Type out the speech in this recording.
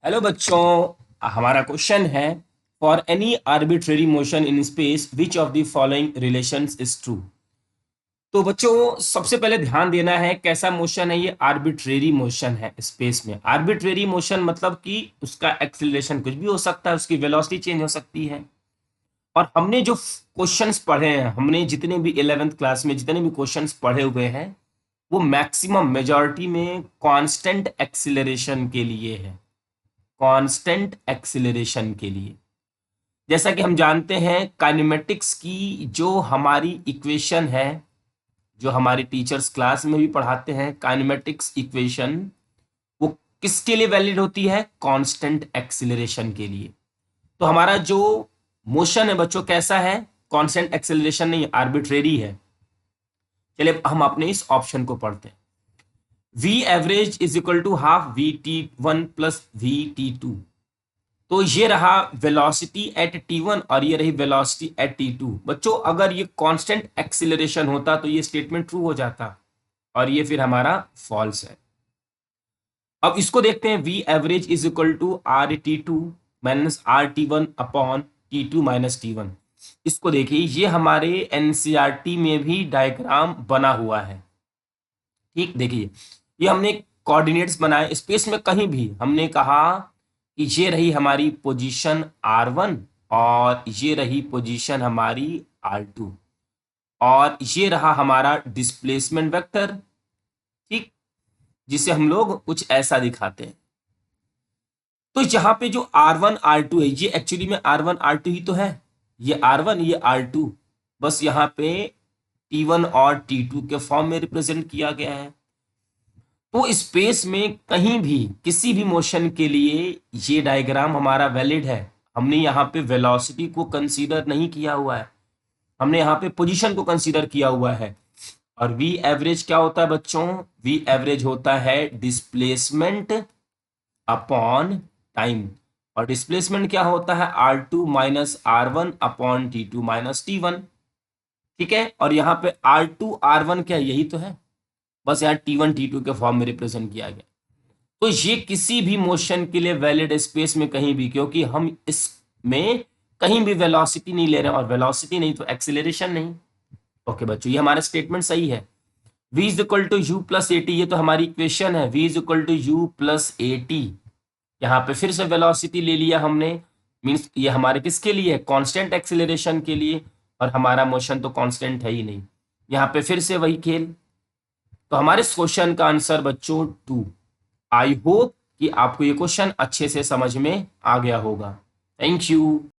Hello बच्चों, हमारा question है for any arbitrary motion in space which of the following relations is true. तो बच्चों सबसे पहले ध्यान देना है कैसा मोशन है। ये आर्बिट्रेरी मोशन है स्पेस में। आर्बिट्रेरी मोशन मतलब कि उसका एक्सीलरेशन कुछ भी हो सकता है, उसकी वेलोसिटी चेंज हो सकती है। और हमने जो क्वेश्चंस पढ़े हैं, हमने जितने भी 11th क्लास में जितने भी क्वेश्चंस पढ़े हुए हैं, वो मैक्सिमम मेजॉरिटी में कांस्टेंट एक्सीलरेशन के लिए है। कांस्टेंट एक्सीलरेशन के लिए, जैसा कि हम जानते हैं काइनेमेटिक्स की जो हमारी इक्वेशन है, जो हमारी टीचर्स क्लास में भी पढ़ाते हैं, काइनेमेटिक्स इक्वेशन वो किसके लिए वैलिड होती है? कांस्टेंट एक्सीलरेशन के लिए। तो हमारा जो मोशन है बच्चों कैसा है? कांस्टेंट एक्सीलरेशन नहीं, आर्बिट्रेरी है। चलिए हम अपने इस ऑप्शन को पढ़ते हैं। v average is equal to half vt1 plus vt2। तो ये रहा वेलोसिटी एट t1 और ये रही वेलोसिटी एट t2। बच्चों अगर ये कांस्टेंट एक्सीलरेशन होता तो ये स्टेटमेंट ट्रू हो जाता, और ये फिर हमारा फॉल्स है। अब इसको देखते हैं, v average is equal to r t two minus r t one upon t two minus t one. इसको देखिए, ये हमारे एनसीईआरटी में भी डायग्राम बना हुआ है। ठीक, देखिए ये हमने कोऑर्डिनेट्स बनाए स्पेस में, कहीं भी हमने कहा कि ये रही हमारी पोजीशन R1 और ये रही पोजीशन हमारी R2 और ये रहा हमारा डिस्प्लेसमेंट वेक्टर। ठीक, जिसे हम लोग कुछ ऐसा दिखाते हैं। तो यहाँ पे जो R1 R2 है, ये एक्चुअली में R1 R2 ही तो है। ये R1 ये R2, बस यहाँ पे T1 और T2 के फॉर्म में रिप्रेजेंट किया गया है। तो स्पेस में कहीं भी किसी भी मोशन के लिए ये डायग्राम हमारा वैलिड है। हमने यहाँ पे वेलोसिटी को कंसीडर नहीं किया हुआ है, हमने यहाँ पे पोजीशन को कंसीडर किया हुआ है। और वी एवरेज क्या होता है बच्चों? वी एवरेज होता है डिस्प्लेसमेंट अपॉन टाइम। और डिस्प्लेसमेंट क्या होता है? R2 minus R1 upon T2 minus T1। ठीक है, और यहाँ पे R2 R1 क्या, यही तो है, बस यहाँ T1 T2 के फॉर्म में रिप्रेजेंट किया गया। तो ये किसी भी मोशन के लिए वैलिड स्पेस में कहीं भी, क्योंकि हम इसमें कहीं भी वेलोसिटी नहीं ले रहे हैं, और वेलोसिटी नहीं तो एक्सीलरेशन नहीं। ओके बच्चों, ये हमारा स्टेटमेंट सही है। v is equal to u plus a t, ये तो हमारी इक्वेशन है। v is equal to u plus a t. यहाँ पे फिर से वेलोसिटी ले लिया हमने, मीन्स ये हमारे किसके लिए है? कांस्टेंट एक्सीलरेशन के लिए, और हमारा मोशन तो कांस्टेंट है ही नहीं। यहाँ पे फिर से वही खेल। तो हमारे इस क्वेश्चन का आंसर बच्चों 2। आई होप कि आपको ये क्वेश्चन अच्छे से समझ में आ गया होगा। Thank you.